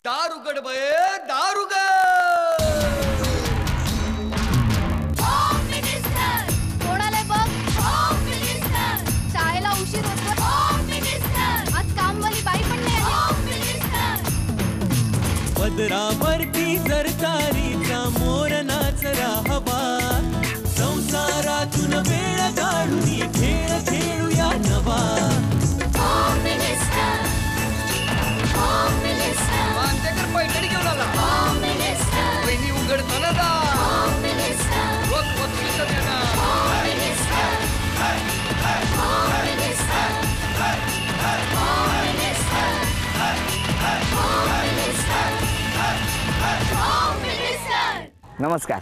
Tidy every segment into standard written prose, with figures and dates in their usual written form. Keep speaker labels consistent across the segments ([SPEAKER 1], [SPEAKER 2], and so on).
[SPEAKER 1] दार उघड बये, दार उघड.
[SPEAKER 2] कोणाला बघ, शाळेला उशीर होतो. आज कामवाली बाई पण नाही आली.
[SPEAKER 3] पदरावरती सरकारीचा मोर नाचरा हवा, संसारातून वेळ काढून खेळ खेळूया नवा.
[SPEAKER 1] मांजकर पैठणी घेऊन आला. वहिनी उघडताना दा. रोज पत्रिका देणार.
[SPEAKER 4] नमस्कार.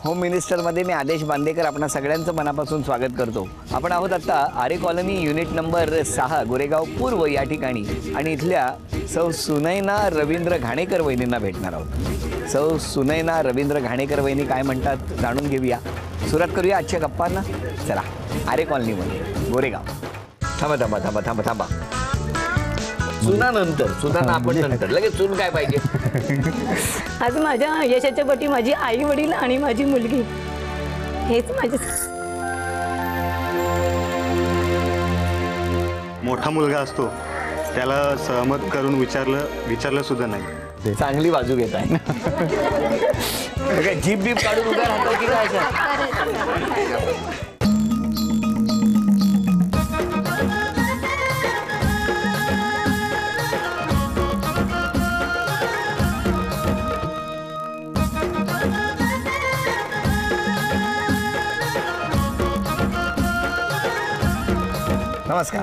[SPEAKER 4] होम मिनिस्टरमध्ये मी आदेश बांदेकर आपणा सगळ्यांचं मनापासून स्वागत करतो. आपण आहोत आत्ता आरे कॉलनी युनिट नंबर 6 गोरेगाव पूर्व या ठिकाणी आणि इथल्या सौ सुनैना रवींद्र घाणेकर वहिनींना भेटणार आहोत. सौ सुनैना रवींद्र घाणेकर वहिनी काय म्हणतात जाणून घेऊया. सुरुवात करूया आजच्या गप्पांना. चला, आरे कॉलनीमध्ये गोरेगाव. थांबा थांबा थांबा थांबा थांबा. सुना आपण नंतर लगेच सून काय पाहिजे.
[SPEAKER 5] आज माझ्या यशाच्या पटी माझी आई वडील आणि माझी मुलगी हेच माझे.
[SPEAKER 6] मोठा मुलगा असतो त्याला सहमत करून विचारलं सुद्धा नाही.
[SPEAKER 4] चांगली बाजू घेत आहे. जीप बीप काढून उभ्या राहतो की काय असं. नमस्कार.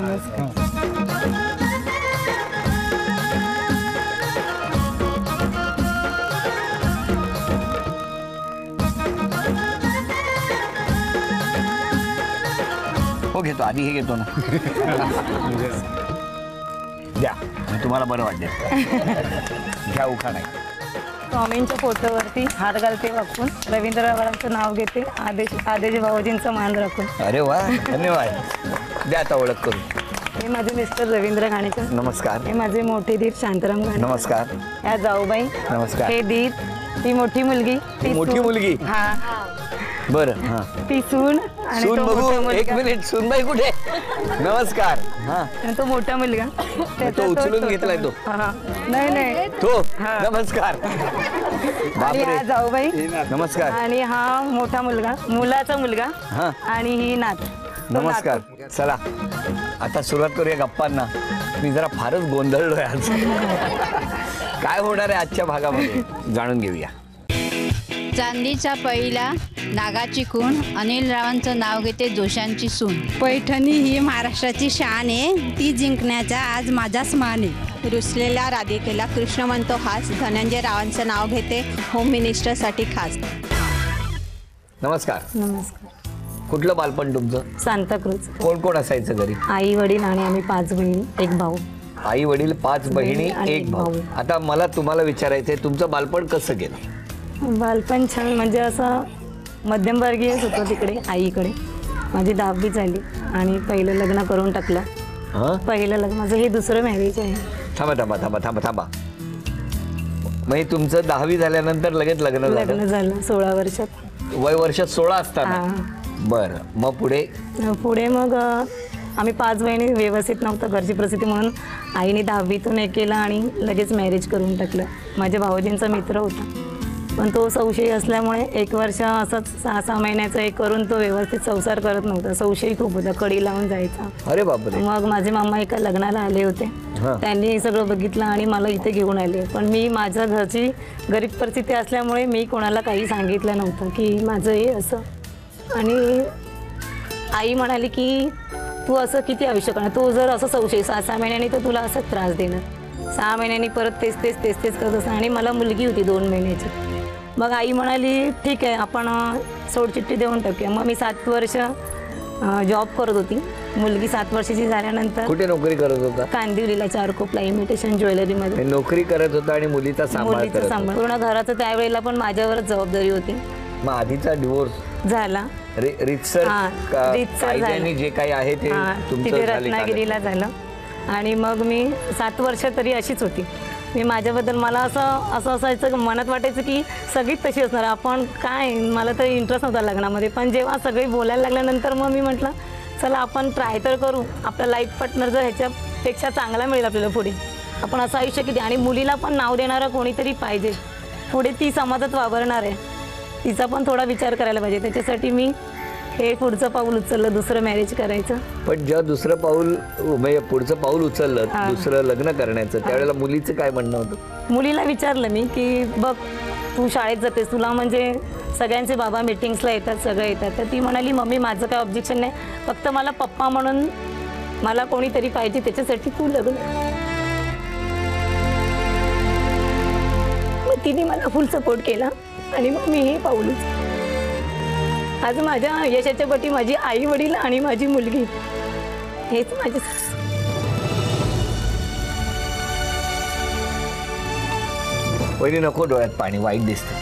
[SPEAKER 4] हो घेतो, आधी हे घेतो ना. द्या, तुम्हाला बरं वाटेल. घ्या उखा नाही.
[SPEAKER 5] स्वामींच्या फोटोवरती हात घालते वाकून, रवींद्ररावांचं नाव घेते, आदेश भाऊजींचा मान राखून.
[SPEAKER 4] अरे वा, धन्यवाद. द्या आता ओळख करू.
[SPEAKER 5] हे माझे मिस्टर रवींद्र घाणेकर.
[SPEAKER 4] नमस्कार.
[SPEAKER 5] हे माझे मोठे दीर शांताराम घाणेकर.
[SPEAKER 4] नमस्कार.
[SPEAKER 5] या जाऊबाई.
[SPEAKER 4] नमस्कार.
[SPEAKER 5] हे दीर, ती मोठी मुलगी.
[SPEAKER 4] मोठी मुलगी.
[SPEAKER 5] हा
[SPEAKER 4] बरं. हा,
[SPEAKER 5] ती सून आणि
[SPEAKER 4] सून
[SPEAKER 5] तो
[SPEAKER 4] बघू.
[SPEAKER 5] मोठा मुलगा.
[SPEAKER 4] एक मिनिट, सूनबाई कुठे. नमस्कार. हा,
[SPEAKER 5] आणि तो मोठा मुलगा.
[SPEAKER 4] तो उचलून घेतलाय तो.
[SPEAKER 5] नाही
[SPEAKER 4] तो.
[SPEAKER 5] हा.
[SPEAKER 4] नमस्कार.
[SPEAKER 5] आणि
[SPEAKER 4] बापरे.
[SPEAKER 5] हा जाऊबाई.
[SPEAKER 4] नमस्कार.
[SPEAKER 5] आणि हा मोठा मुलगा, मुलाचा मुलगा.
[SPEAKER 4] हा.
[SPEAKER 5] आणि ही नात.
[SPEAKER 4] नमस्कार. चला आता सुरुवात करूया गप्पांना. मी जरा फारच गोंधळलोय आज. काय होणार आहे आजच्या भागामध्ये जाणून घेऊया.
[SPEAKER 7] चांदीचा पहिला नागाची खूण, अनिल रावांचं नाव घेते जोशांची सून.
[SPEAKER 8] पैठणी ही महाराष्ट्राची शान आहे, ती जिंकण्याचा आज माझाच मान आहे. रुसलेल्या राधिकेला कृष्ण म्हणतो हास, धनंजय रावांचं नाव घेते होम मिनिस्टरसाठी खास.
[SPEAKER 4] नमस्कार.
[SPEAKER 5] नमस्कार.
[SPEAKER 4] कुठलं बालपण तुमचं.
[SPEAKER 5] सांताक्रूज.
[SPEAKER 4] कोण कोण असायचं घरी.
[SPEAKER 5] आई वडील आणि आम्ही 5 बहिणी, 1 भाऊ.
[SPEAKER 4] आई वडील, 5 बहिणी,
[SPEAKER 5] आणि
[SPEAKER 4] 1 भाऊ. आता मला तुम्हाला विचारायचंय तुमचं बालपण कसं गेलं.
[SPEAKER 5] बालपण छान, म्हणजे असं मध्यमवर्गीयच होतं तिकडे आईकडे. माझी 10वी झाली आणि पहिलं लग्न करून टाकलं. पहिलं लग्न माझं, हे दुसरं मॅरेज आहे.
[SPEAKER 4] थांबा थांबा थांबा थांबा थांबा. म्हणजे तुमचं 10वी झाल्यानंतर लगेच लग्न
[SPEAKER 5] झालं 16 वर्षात.
[SPEAKER 4] वय वर्ष 16 असताना. बरं, मग पुढे
[SPEAKER 5] मग आम्ही 5 बहिणी. व्यवस्थित नव्हतं घरची परिस्थिती म्हणून आईने 10वीतून हे केलं आणि लगेच मॅरेज करून टाकलं. माझ्या भाऊजींचा मित्र होता, पण तो संशयी असल्यामुळे 1 वर्ष असंच 6-6 महिन्याचं हे करून तो व्यवस्थित संसार करत नव्हता. संशयी खूप होता, कडी लावून जायचा.
[SPEAKER 4] अरे बापरे.
[SPEAKER 5] मग माझे मामा एका लग्नाला आले होते. त्यांनी हे सगळं बघितलं आणि मला इथे घेऊन आले. पण मी माझ्या घरची गरीब परिस्थिती असल्यामुळे मी कोणाला काही सांगितलं नव्हतं की माझं हे असं. आणि आई म्हणाली की तू असं किती आयुष्य करणार, तू जर असं संशय 6-6 महिन्यांनी तर तुला असं त्रास देणार. 6 महिन्यांनी परत तेच करत असं. आणि मला मुलगी होती 2 महिन्याची. मग आई म्हणाली ठीक आहे आपण सोडचिठ्ठी देऊन टाकूया. मग मी 7 वर्ष जॉब करत होती. मुलगी 7 वर्षाची झाल्यानंतर.
[SPEAKER 4] कुठे नोकरी करत होता.
[SPEAKER 5] कांदिवलीला चारकोपला इमिटेशन ज्वेलरीमध्ये
[SPEAKER 4] नोकरी करत होता आणि मुलीचा सांभाळ
[SPEAKER 5] पूर्ण घराचं. त्यावेळेला पण माझ्यावरच जबाबदारी होती.
[SPEAKER 4] मग आधीचा डिवोर्स
[SPEAKER 5] झाला.
[SPEAKER 4] रीतसर जे काही आहे ते
[SPEAKER 5] तिथे रत्नागिरीला झालं. आणि मग मी 7 वर्ष तरी अशीच होती. मी माझ्याबद्दल मला असं असायचं, मनात वाटायचं की सगळीच तशी असणार, आपण काय, मला तर इंटरेस्ट नव्हता लग्नामध्ये. पण जेव्हा सगळी बोलायला लागल्यानंतर मग मी म्हटलं चला आपण ट्राय तर करू, आपला लाईफ पार्टनर जर ह्याच्यापेक्षा चांगला मिळेल आपल्याला पुढे, आपण असं आयुष्य किती. आणि मुलीला पण नाव देणारं कोणीतरी पाहिजे, पुढे ती समाजात वावरणार आहे, तिचा पण थोडा विचार करायला पाहिजे. त्याच्यासाठी मी हे पुढचं पाऊल उचललं, दुसरं मॅरेज करायचं.
[SPEAKER 4] पण जेव्हा दुसरं पाऊल म्हणजे पुढचं पाऊल उचललं, दुसरं लग्न करण्याचं, त्यावेळेला मुलीचं काय म्हणणं होतं?
[SPEAKER 5] मुलीला विचारलं मी की बघ तू शाळेत जातेस, तुला म्हणजे सगळ्यांचे बाबा मीटिंग्सला येतात, सगळं येतात. तर ती म्हणाली मम्मी माझं काय ऑब्जेक्शन नाही, फक्त मला पप्पा म्हणून मला कोणीतरी पाहिजे, त्याच्यासाठी तू लग्न. मग तिने मला फुल सपोर्ट केला आणि मग मी हे पाऊल उचललं. आज माझ्या यशाच्या पाठी माझी आई वडील आणि माझी मुलगी हेच माझे.
[SPEAKER 4] वहिनी नको डोळ्यात पाणी, वाईट दिसतं.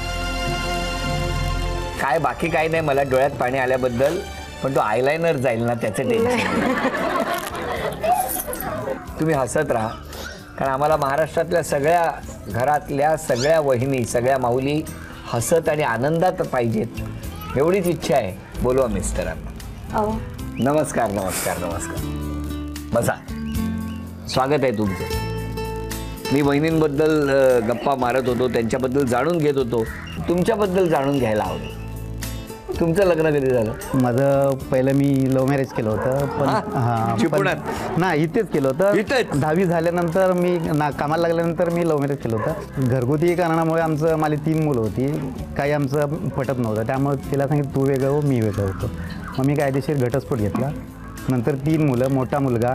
[SPEAKER 4] काय बाकी काही नाही, मला डोळ्यात पाणी आल्याबद्दल, पण तो आयलायनर जाईल ना त्याचं टेन्शन. तुम्ही हसत राहा, कारण आम्हाला महाराष्ट्रातल्या सगळ्या घरातल्या सगळ्या वहिनी, सगळ्या माऊली हसत आणि आनंदात पाहिजेत, एवढीच इच्छा आहे. बोलवा मिस्टरांना. नमस्कार नमस्कार नमस्कार, बसा. स्वागत आहे तुमचं. मी वहिनींबद्दल गप्पा मारत होतो, त्यांच्याबद्दल जाणून घेत होतो, तुमच्याबद्दल जाणून घ्यायला आवडेल. तुमचं लग्न कधी झालं?
[SPEAKER 9] माझं पहिलं मी लव्ह मॅरेज केलं होतं, पण
[SPEAKER 4] चिपळूणात
[SPEAKER 9] ना इथेच केलं होतं. 10वी झाल्यानंतर मी कामाला लागल्यानंतर मी लव्ह मॅरेज केलं होतं. घरगुती कारणामुळे मला 3 मुलं होती, काही आमचं पटत नव्हतं, त्यामुळे तिला सांगितलं तू वेगळं हो, मी वेगळं होतो. मग मी कायदेशीर घटस्फोट घेतला. नंतर 3 मुलं, मोठा मुलगा.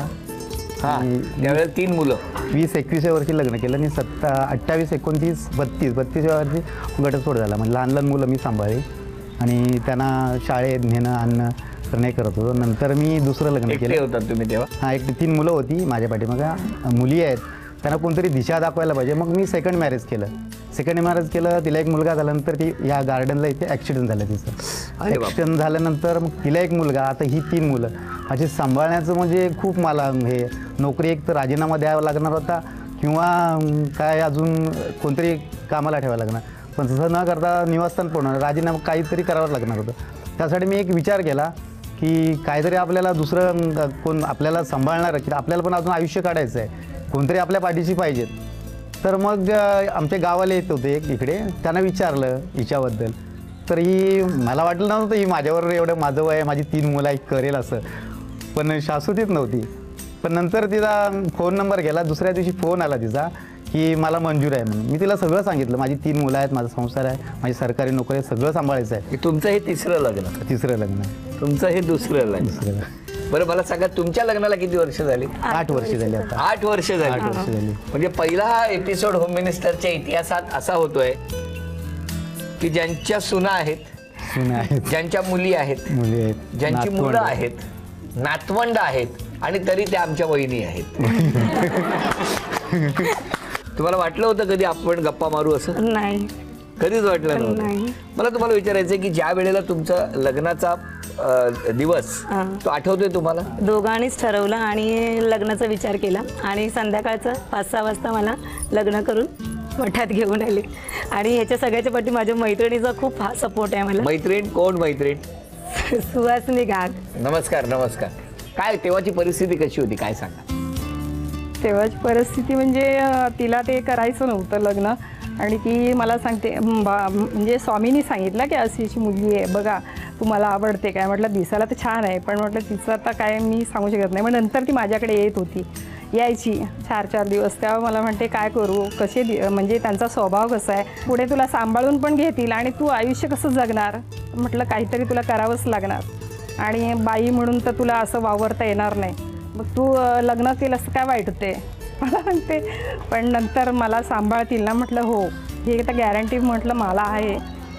[SPEAKER 4] त्यावेळेला 3 मुलं.
[SPEAKER 9] 20-21 वर्षी लग्न केलं आणि 28-29-32 वर्षी घटस्फोट झाला. म्हणजे लहान लहान मुलं मी सांभाळली आणि त्यांना शाळेत नेणं आणणं करणे करत होतो. नंतर मी दुसरं लग्न केलं.
[SPEAKER 4] होतं तुम्ही तेव्हा?
[SPEAKER 9] हां, 3 मुलं होती माझ्या पाठीमागे, मुली आहेत, त्यांना कोणतरी दिशा दाखवायला पाहिजे. मग मी सेकंड मॅरेज केलं. तिला एक मुलगा झाल्यानंतर ती या गार्डनला इथे ॲक्सिडेंट झालं तिचं. ॲक्सिडेंट झाल्यानंतर मग तिला एक मुलगा, आता ही 3 मुलं अशी सांभाळण्याचं म्हणजे खूप मला हे नोकरी एक तर राजीनामा द्यावा लागणार होता किंवा काय अजून कोणतरी कामाला ठेवावं लागणार. पण तसं न करता निवासस्थान पडणार, राजीनामा काहीतरी करावं लागणार होतं. त्यासाठी मी एक विचार केला की काहीतरी आपल्याला दुसरं कोण आपल्याला सांभाळणार, की आपल्याला पण अजून आयुष्य काढायचं आहे, कोणतरी आपल्या पाठीशी पाहिजेत. तर मग आमच्या गावाला येत होते इकडे, त्यांना विचारलं हिच्याबद्दल. तर ही मला वाटलं नव्हतं ही माझ्यावर एवढं माझं वय आहे, माझी 3 मुलं करेल असं, पण शाश्वतीच नव्हती. पण नंतर तिचा फोन नंबर गेला, दुसऱ्या दिवशी फोन आला तिचा की मला मंजूर आहे म्हणून. मी तिला सगळं सांगितलं, माझी 3 मुलं आहेत, माझा संसार आहे, माझी सरकारी नोकरी आहे, सगळं सांभाळायचं आहे.
[SPEAKER 4] तुमचं हे तिसरं लग्न?
[SPEAKER 9] तिसरं लग्न आहे.
[SPEAKER 4] तुमचं हे दुसरं लग्न. बरं मला सांगा, तुमच्या लग्नाला किती वर्ष झाली?
[SPEAKER 9] 8 वर्ष झाली आता.
[SPEAKER 4] 8 वर्ष झाली. म्हणजे पहिला हा एपिसोड होम मिनिस्टरच्या इतिहासात असा होतोय की ज्यांच्या सुना आहेत, ज्यांच्या मुली आहेत, ज्यांची मुलं आहेत, नातवंड आहेत, आणि तरी त्या आमच्या वहिनी आहेत. तुम्हाला वाटलं होतं कधी आपण गप्पा मारू असं?
[SPEAKER 5] नाही,
[SPEAKER 4] कधीच वाटलं नव्हतं. मला तुम्हाला विचारायचं की ज्या वेळेला तुमचा लग्नाचा दिवस तो आठवतोय तुम्हाला?
[SPEAKER 5] दोघांनीच ठरवलं आणि लग्नाचा विचार केला आणि संध्याकाळचं 5-6 वाजता मला लग्न करून मठात घेऊन आले. आणि ह्याच्या सगळ्याच्या पाठी माझ्या मैत्रिणीचा खूप सपोर्ट आहे मला.
[SPEAKER 4] मैत्रीण कोण? मैत्रीण
[SPEAKER 5] सुहासिनी घाग.
[SPEAKER 4] नमस्कार नमस्कार. काय तेव्हाची परिस्थिती कशी होती, काय सांगा?
[SPEAKER 10] तेव्हाची परिस्थिती म्हणजे तिला ते करायचं नव्हतं लग्न, आणि ती मला सांगते म्हणजे स्वामींनी सांगितलं की अशी अशी मुलगी आहे बघा, तुम्हाला आवडते काय? म्हटलं दिसायला तर छान आहे, पण म्हटलं तिचं आता काय मी सांगू शकत नाही. मग नंतर ती माझ्याकडे येत होती, यायची 4-4 दिवस. तेव्हा मला म्हणते काय करू, कसे म्हणजे त्यांचा स्वभाव कसा आहे, पुढे तुला सांभाळून पण घेतील आणि तू आयुष्य कसं जगणार? म्हटलं काहीतरी तुला करावंच लागणार, आणि बाई म्हणून तर तुला असं वावरता येणार नाही, मग तू लग्न केलंस काय वाईट होते? मला म्हणते पण नंतर मला सांभाळतील ना? म्हटलं हो, हे तर गॅरंटी म्हटलं मला आहे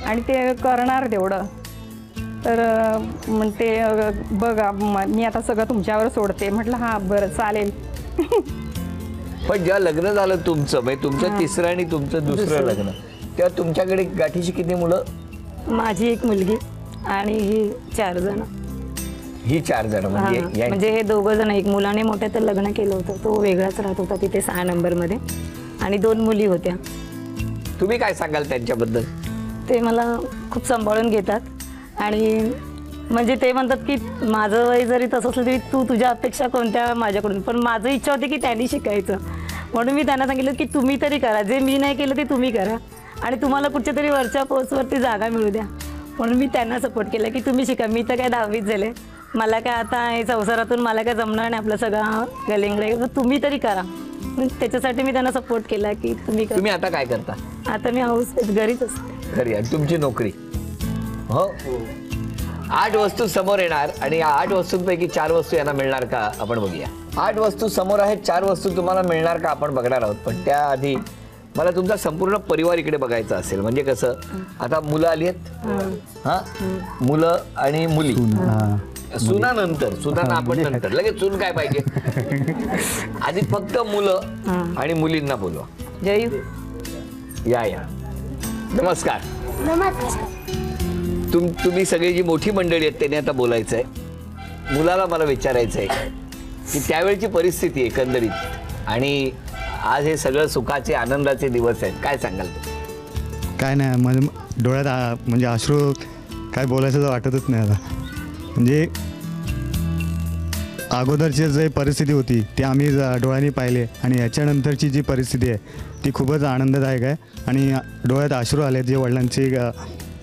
[SPEAKER 10] आणि ते करणार तेवढं. तर म्हणते बघा मी आता सगळं तुमच्यावर सोडते. म्हटलं हां बरं चालेल.
[SPEAKER 4] पण जेव्हा लग्न झालं तुमचं, म्हणजे तुमचं तिसरं आणि तुमचं दुसरं लग्न, तेव्हा तुमच्याकडे गाठीची किती मुलं?
[SPEAKER 5] माझी 1 मुलगी आणि ही 4 जण.
[SPEAKER 4] ही 4 जण म्हणजे
[SPEAKER 5] हे 2 जण, 1 मुलाने मोठ्या तर लग्न केलं होतं, तो वेगळाच राहत होता तिथे 6 नंबरमध्ये, आणि 2 मुली होत्या.
[SPEAKER 4] तुम्ही काय सांगाल त्यांच्याबद्दल?
[SPEAKER 5] ते मला खूप सांभाळून घेतात आणि म्हणजे ते म्हणतात की माझं वय जरी तसं असलं तरी तू तुझ्या अपेक्षा कोणत्या माझ्याकडून, पण माझं इच्छा होती की त्यांनी शिकायचं. म्हणून मी त्यांना सांगितलं की तुम्ही तरी करा, जे मी नाही केलं ते तुम्ही करा आणि तुम्हाला कुठच्या तरी वरच्या पोस्टवरती जागा मिळू द्या. म्हणून मी त्यांना सपोर्ट केला की तुम्ही शिका. मी तर काय 10वीत झाले, मला काय आता हे संसारातून मला काय जमणार नाही, आपलं सगळं गलिंगडे, तुम्ही तरी करा. त्याच्यासाठी मी त्यांना सपोर्ट केला की तुम्ही करा.
[SPEAKER 4] तुम्ही आता काय करता?
[SPEAKER 5] आता मी हाऊस घरीच असते.
[SPEAKER 4] घरी. आणि तुमची नोकरी? हो. 8 वस्तू समोर येणार आणि या 8 वस्तूंपैकी 4 वस्तू यांना मिळणार का आपण बघूया. 8 वस्तू समोर आहेत, 4 वस्तू तुम्हाला मिळणार का आपण बघणार आहोत. पण त्याआधी मला तुमचा संपूर्ण परिवार इकडे बघायचा असेल. म्हणजे कसं, आता मुलं आली आहेत, हा, मुलं आणि मुली. सुनानंतर, सुनांना आपण नंतर, लगेच सून काय पाहिजे. आधी फक्त मुलं आणि मुलींना बोलवा.
[SPEAKER 5] जय
[SPEAKER 4] या. नमस्कार. तुम्ही सगळी जी मोठी मंडळी आहेत त्यांनी आता बोलायचं आहे. मुलाला मला विचारायचं आहे की त्यावेळची परिस्थिती एकंदरीत आणि आज हे सगळं सुखाचे आनंदाचे दिवस आहेत, काय सांगाल?
[SPEAKER 6] काय नाही, माझ्या डोळ्यात म्हणजे अश्रू काय बोलायचं तर वाटतच नाही आता. म्हणजे अगोदरची जी परिस्थिती होती ती आम्ही डोळ्यांनी पाहिले आणि याच्यानंतरची जी परिस्थिती आहे ती खूपच आनंददायक आहे आणि डोळ्यात अश्रू आले जे वडिलांची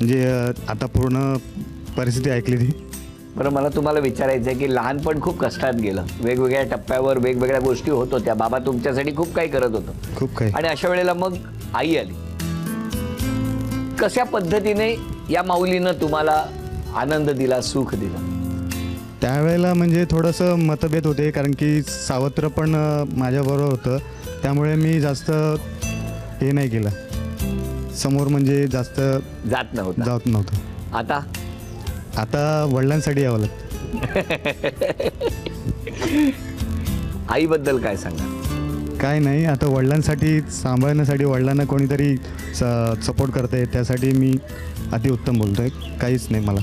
[SPEAKER 6] म्हणजे आता पूर्ण परिस्थिती ऐकली ती.
[SPEAKER 4] बरं, मला तुम्हाला विचारायचं आहे की लहानपण खूप कष्टात गेलं, वेगवेगळ्या टप्प्यावर वेगवेगळ्या गोष्टी होत होत्या, बाबा तुमच्यासाठी खूप काही करत होतं,
[SPEAKER 6] खूप काही,
[SPEAKER 4] आणि अशा वेळेला मग आई आली. कशा पद्धतीने या माऊलीनं तुम्हाला आनंद दिला, सुख दिलं?
[SPEAKER 6] त्यावेळेला म्हणजे थोडंसं मतभेद होते कारण की सावत्र पण माझ्याबरोबर होतं, त्यामुळे मी जास्त हे नाही केलं, समोर म्हणजे जास्त जात नव्हतं. आता वडिलांसाठी यावं लागतं.
[SPEAKER 4] आईबद्दल काय सांगा?
[SPEAKER 6] काय नाही, आता वडिलांसाठी सांभाळण्यासाठी वडिलांना कोणीतरी सपोर्ट करते, त्यासाठी मी अतिउत्तम बोलतोय, काहीच नाही मला.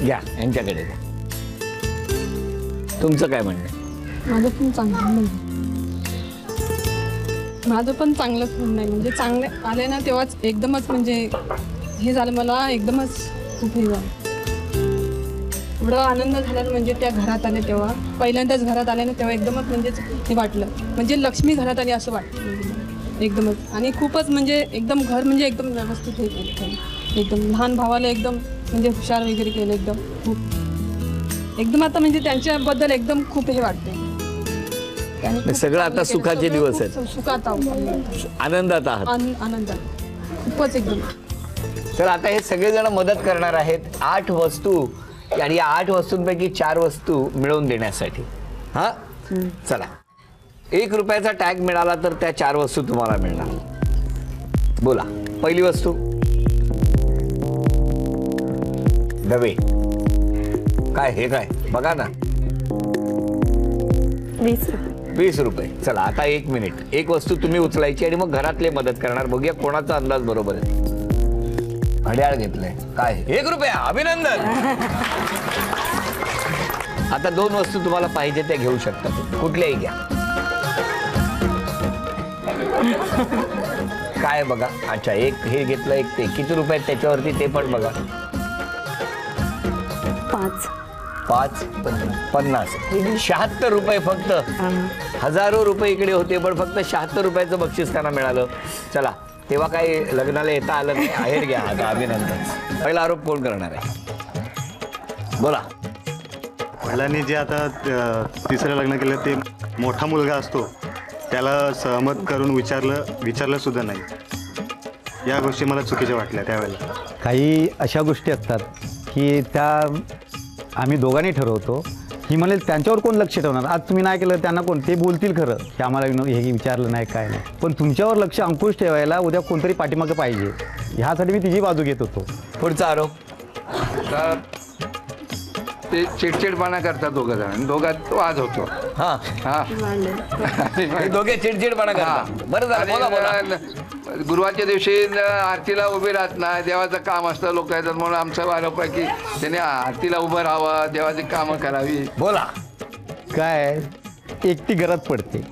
[SPEAKER 4] या यांच्याकडे. तुमचं काय म्हणणं?
[SPEAKER 11] माझं पण चांगलंच म्हणणं आहे. म्हणजे चांगले आले ना तेव्हाच एकदमच म्हणजे हे झालं, मला एकदमच खूप हे झालं, एवढं आनंद झाला. म्हणजे त्या घरात आले तेव्हा, पहिल्यांदाच घरात आले ना तेव्हा एकदमच म्हणजे हे वाटलं, म्हणजे लक्ष्मी घरात आली असं वाटलं एकदमच. आणि खूपच म्हणजे एकदम घर म्हणजे एकदम व्यवस्थित हे केलं, एकदम लहान भावाला एकदम म्हणजे हुशार वगैरे केलं एकदम खूप एकदम. आता म्हणजे त्यांच्याबद्दल एकदम खूप हे वाटते.
[SPEAKER 4] सगळं आता सुखाचे दिवस आहेत,
[SPEAKER 11] सुखात
[SPEAKER 4] आनंदात आहात.
[SPEAKER 11] आनंदात खूपच एकदम.
[SPEAKER 4] तर आता हे सगळेजण मदत करणार आहेत 8 वस्तू आणि या 8 वस्तूंपैकी 4 वस्तू मिळवून देण्यासाठी. हा, चला. 1 रुपयाचा टॅग मिळाला तर त्या 4 वस्तू तुम्हाला मिळणार. बोला. पहिली वस्तू डबे. काय हे काय बघा ना, 20 रुपये. चला, आता 1 मिनिट. 1 वस्तू तुम्ही उचलायची आणि मग घरातले मदत करणार. बघूया कोणाचा अंदाज बरोबर आहे. घड्याळ घेतलंय. काय 1 रुपया, अभिनंदन. आता 2 वस्तू तुम्हाला पाहिजे त्या घेऊ शकता, कुठल्याही घ्या. काय बघा. अच्छा, 1 हे घेतलं, 1 ते. किती रुपये त्याच्यावरती ते पण बघा. 5 50 76 रुपये फक्त. हजारो रुपये इकडे होते पण फक्त 76 रुपयाचं बक्षीस त्यांना मिळालं. चला, तेव्हा काही लग्नाला येता आलं नाही. आहेर घ्या आता. अभिनंदन. पहिला आरोप कोण करणार आहे? बोला.
[SPEAKER 6] वडिलांनी जे आता तिसरं लग्न केलं ते मोठा मुलगा असतो त्याला सहमत करून विचारलं सुद्धा नाही. या गोष्टी मला चुकीच्या वाटल्या त्यावेळेला.
[SPEAKER 9] काही अशा गोष्टी असतात की त्या आम्ही दोघांनी ठरवतो. ही म्हणेल त्यांच्यावर कोण लक्ष ठेवणार, आज तुम्ही नाही केलं त्यांना कोण, ते बोलतील खरं की आम्हाला हे विचारलं नाही काय नाही, पण तुमच्यावर लक्ष अंकुश ठेवायला उद्या कोणतरी पाठीमागं पाहिजे, ह्यासाठी मी तिची बाजू घेत होतो.
[SPEAKER 4] पुढचा आरोप.
[SPEAKER 12] ते चिडचिडपणा करतात दोघं जण, दोघात वाद होतो.
[SPEAKER 4] हा हा, दोघे चिडचिडपणा करतात. बरं झालं, बोला बोला.
[SPEAKER 12] गुरुवारच्या दिवशी आरतीला उभे राहत नाही, देवाचं काम असतं लोक येतात म्हणून आमचा आरोप आहे की त्याने आरतीला उभं राहावं, देवाची कामं करावी.
[SPEAKER 4] बोला.
[SPEAKER 9] काय एकटी घरात पडते,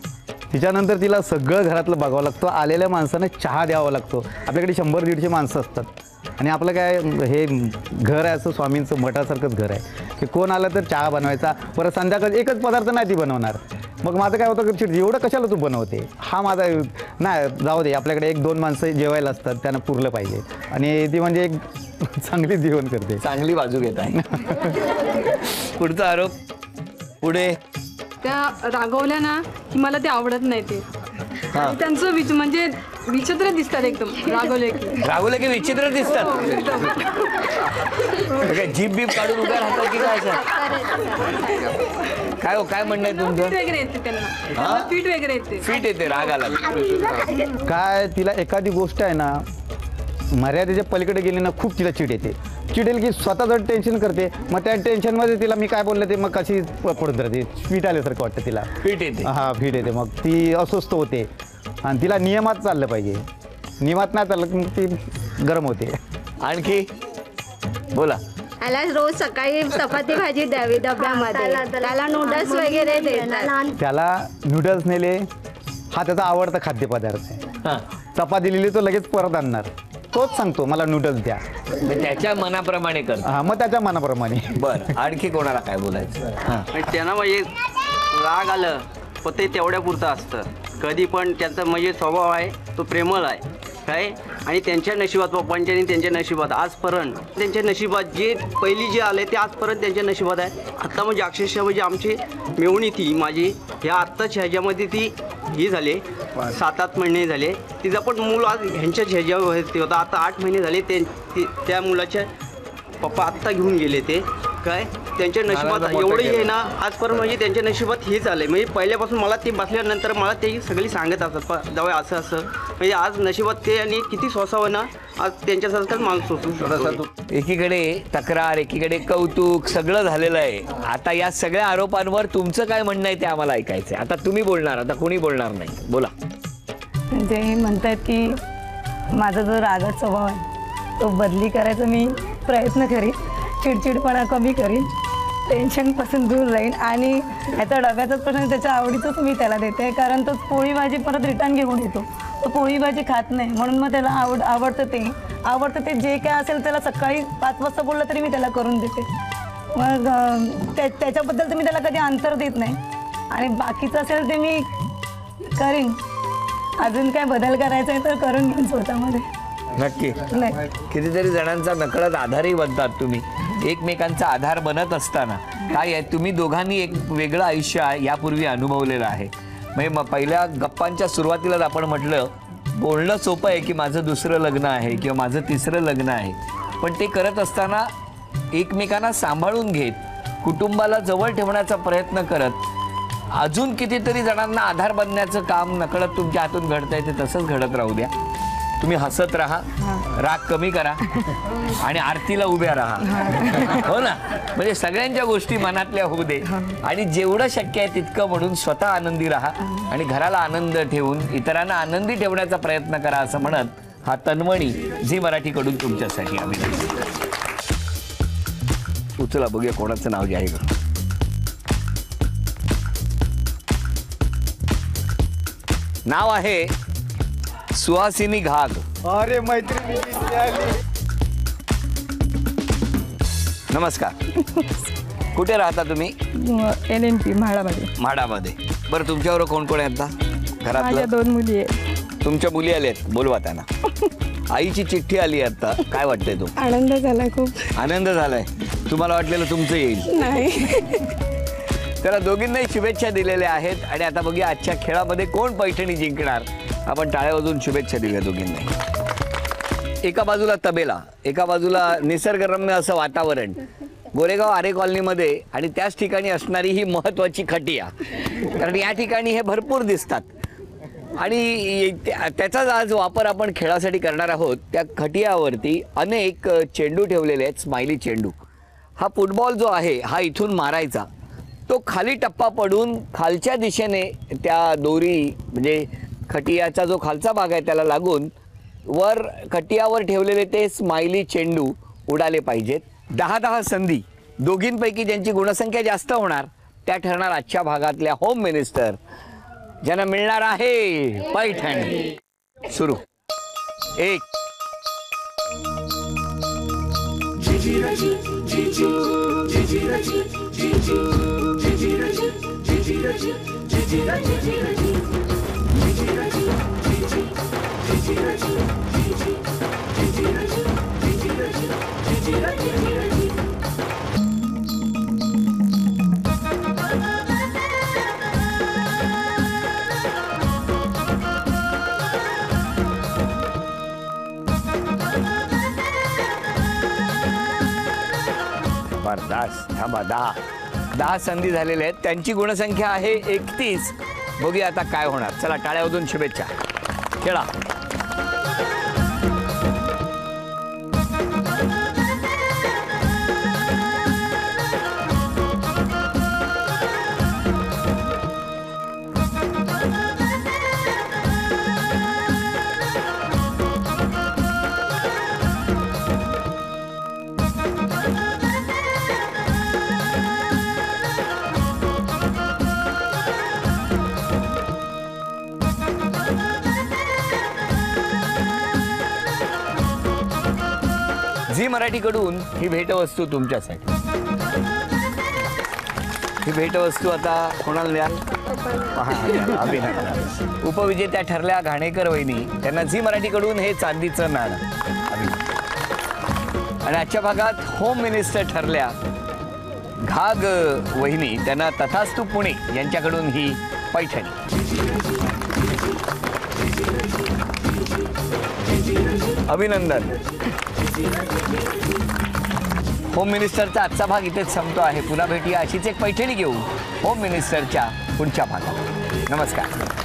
[SPEAKER 9] तिच्यानंतर तिला सगळं घरातलं बघावं लागतं. आलेल्या माणसाने चहा द्यावा लागतो. आपल्याकडे 100-150 माणसं असतात आणि आपलं काय हे घर आहे असं स्वामींचं मठासारखंच घर आहे की कोण आलं तर चहा बनवायचा. परत संध्याकाळी एकच पदार्थ नाही ती बनवणार. मग माझं काय होतं की एवढं कशाला तू बनवते, हा माझा नाही जाऊ दे. आपल्याकडे 1-2 माणसं जेवायला असतात, त्यांना पुरलं पाहिजे. आणि ती म्हणजे एक चांगली जेवण करते,
[SPEAKER 4] चांगली बाजू घेत आहे. पुढचा आरोप पुढे
[SPEAKER 11] त्या रागवल्या ना की मला ते आवडत नाही ते.
[SPEAKER 4] हा.
[SPEAKER 11] त्यांचं म्हणजे विचित्र दिसतात एकदम
[SPEAKER 4] रागवले की विचित्र दिसतात. जीप बीप काढून उभ्या राहतात की काय काय हो, काय म्हणणं आहे तुमचं?
[SPEAKER 11] वगैरे येते त्यांना, पीठ वगैरे येते,
[SPEAKER 4] फिट येते राग आला
[SPEAKER 9] काय. तिला एखादी गोष्ट आहे ना मर्यादेच्या पलीकडे गेली ना खूप तिला चिड येते. चिडेल की स्वतःच टेन्शन करते. मग त्या टेन्शनमध्ये तिला मी काय बोललं ते मग कशी पडून राहते, फिट आल्यासारखं वाटतं तिला.
[SPEAKER 4] फिट येते,
[SPEAKER 9] हां फिट येते. मग ती अस्वस्थ होते आणि तिला नियमात चाललं पाहिजे. नियमात नाही चाललं की मग ती गरम होते.
[SPEAKER 4] आणखी बोला.
[SPEAKER 13] त्याला रोज सकाळी चपाती भाजी द्यावी डब्यामध्ये. त्याला नूडल्स वगैरे देतात.
[SPEAKER 9] त्याला नूडल्स नेले, हा त्याचा आवडता खाद्यपदार्थ आहे. चपाती लिहिली तो लगेच परत आणणार. तोच सांगतो मला नूडल्स द्या.
[SPEAKER 4] त्याच्या मनाप्रमाणे कर.
[SPEAKER 9] हां मग त्याच्या मनाप्रमाणे.
[SPEAKER 4] बरं, आणखी कोणाला काय बोलायचं? हां,
[SPEAKER 14] त्यांना म्हणजे राग आलं पण ते तेवढ्या पुरतं असतं. कधी पण त्यांचा म्हणजे स्वभाव आहे तो प्रेमळ आहे काय. आणि त्यांच्या नशिबात पप्पांच्या आणि त्यांच्या नशिबात आजपर्यंत त्यांच्या नशिबात जे पहिली जे आले ते आजपर्यंत त्यांच्या नशिबात आहे. आत्ता म्हणजे अक्षरशः म्हणजे आमची मेवणी ती माझी ह्या आत्ताच ह्याच्यामध्ये ती ही झाले 7-8 महिने झाले. तिचा पण मूल आज ह्यांच्याच ह्याच्यावरती होता. आता 8 महिने झाले त्या मुलाच्या पप्पा आत्ता घेऊन गेले ते काय. त्यांच्या नशिबात एवढंही आहे ना आजपर्यंत म्हणजे त्यांच्या नशिबात हेच आलं आहे. म्हणजे पहिल्यापासून मला ते बसल्यानंतर मला ते सगळी सांगत असतात जावं असं असं म्हणजे आज नशिबात ते आणि किती सोसावं ना आज त्यांच्यासारखंच माणूस सोसू शकतो.
[SPEAKER 4] एकीकडे तक्रार, एकीकडे कौतुक सगळं झालेलं आहे. आता या सगळ्या आरोपांवर तुमचं काय म्हणणं आहे ते आम्हाला ऐकायचं आहे. आता तुम्ही बोलणार, आता कोणी बोलणार नाही. बोला.
[SPEAKER 5] म्हणजे म्हणतात की माझा जो रागाचा स्वभाव आहे तो बदली करायचा मी प्रयत्न करीन. चिडचिडपणा कमी करीन, टेन्शनपासून दूर राहीन आणि ह्याचा डब्याचाच प्रश्न त्याच्या आवडीचंच मी त्याला देते. कारण तो पोळी भाजी परत रिटर्न घेऊन येतो. तो पोळी भाजी खात नाही म्हणून मग त्याला आवडतं ते जे काय असेल त्याला सकाळी 5 वाजता बोललं तरी मी त्याला करून देते. मग त्याच्याबद्दल तर मी त्याला कधी अंतर देत नाही. आणि बाकीचं असेल ते मी करीन. अजून काय बदल करायचा आहे तर करून घेईन स्वतःमध्ये.
[SPEAKER 4] नक्की. कितीतरी जणांचा नकळत आधारही बनतात तुम्ही. एकमेकांचा आधार बनत असताना काय आहे तुम्ही दोघांनी एक वेगळं आयुष्य यापूर्वी अनुभवलेलं आहे. म्हणजे पहिल्या गप्पांच्या सुरुवातीलाच आपण म्हटलं बोलणं सोपं आहे की माझं दुसरं लग्न आहे किंवा माझं तिसरं लग्न आहे. पण ते करत असताना एकमेकांना सांभाळून घेत कुटुंबाला जवळ ठेवण्याचा प्रयत्न करत अजून कितीतरी जणांना आधार बनण्याचं काम नकळत तुमच्या हातून घडतंय. ते तसंच घडत राहू द्या. तुम्ही हसत राहा, राग कमी करा आणि आरतीला उभ्या राहा. हो ना. म्हणजे सगळ्यांच्या गोष्टी मनातल्या होऊ दे आणि जेवढं शक्य आहे तितकं म्हणून स्वतः आनंदी राहा आणि घराला आनंद ठेवून इतरांना आनंदी ठेवण्याचा प्रयत्न करा असं म्हणत हा तन्मणी झी मराठीकडून तुमच्यासाठी आम्ही उचला बघूया कोणाचं नाव जाहीर. नाव आहे सुहासिनी घाग.
[SPEAKER 9] अरे मैत्री.
[SPEAKER 4] नमस्कार. कुठे राहता तुम्ही?
[SPEAKER 10] NNP म्हाडामध्ये.
[SPEAKER 4] बरं तुमच्यावर कोण कोण आहे आता घरात?
[SPEAKER 10] माझ्या 2 मुली आहेत.
[SPEAKER 4] तुमच्या मुली आल्यात, बोलवा त्यांना. आईची चिठ्ठी आली आता, काय वाटतंय तू?
[SPEAKER 10] आनंद झालाय, खूप
[SPEAKER 4] आनंद झालाय. तुम्हाला वाटलेलं तुमचं येईल
[SPEAKER 10] नाही.
[SPEAKER 4] त्याला दोघींनाही शुभेच्छा दिलेल्या आहेत. आणि आता बघूया आजच्या खेळामध्ये कोण पैठणी जिंकणार. आपण टाळ्या वाजवून शुभेच्छा दिल्या दोघींना. एका बाजूला तबेला, एका बाजूला निसर्गरम्य असं वातावरण. गोरेगाव आरे कॉलनीमध्ये आणि त्याच ठिकाणी असणारी ही महत्त्वाची खटिया. कारण या ठिकाणी हे भरपूर दिसतात आणि त्याचाच आज वापर आपण खेळासाठी करणार आहोत. त्या खटियावरती अनेक चेंडू ठेवलेले आहेत, स्माइली चेंडू. हा फुटबॉल जो आहे हा इथून मारायचा. तो खाली टप्पा पडून खालच्या दिशेने त्या दोरी म्हणजे खटियाचा जो खालचा भाग आहे त्याला लागून वर खटियावर ठेवलेले ते स्माइली चेंडू उडाले पाहिजेत. 10-10 संधी. दोघींपैकी ज्यांची गुणसंख्या जास्त होणार त्या ठरणार आजच्या भागातल्या होम मिनिस्टर. ज्यांना मिळणार आहे पैठणी. सुरू. 1 जबरदस्त. थांबा. 10 संधी झालेल्या आहेत. त्यांची गुणसंख्या आहे 31. बघूया आता काय होणार. चला टाळ्या वाजवून शुभेच्छा. खेळा. झी मराठीकडून ही भेटवस्तू तुमच्यासाठी. ही भेटवस्तू आता कोणाला द्याल? अभिनंदन. उपविजेत्या ठरल्या घाणेकर वहिनी. त्यांना झी मराठीकडून हे चांदीचं नाणं. आणि आजच्या भागात होम मिनिस्टर ठरल्या घाग वहिनी. त्यांना तथास्तू पुणे यांच्याकडून ही पैठणी. अभिनंदन. होम मिनिस्टरचा आजचा भाग इथेच संपतो आहे. पुन्हा भेटूया अशीच एक पैठणी घेऊ होम मिनिस्टरच्या पुढच्या भागात. नमस्कार.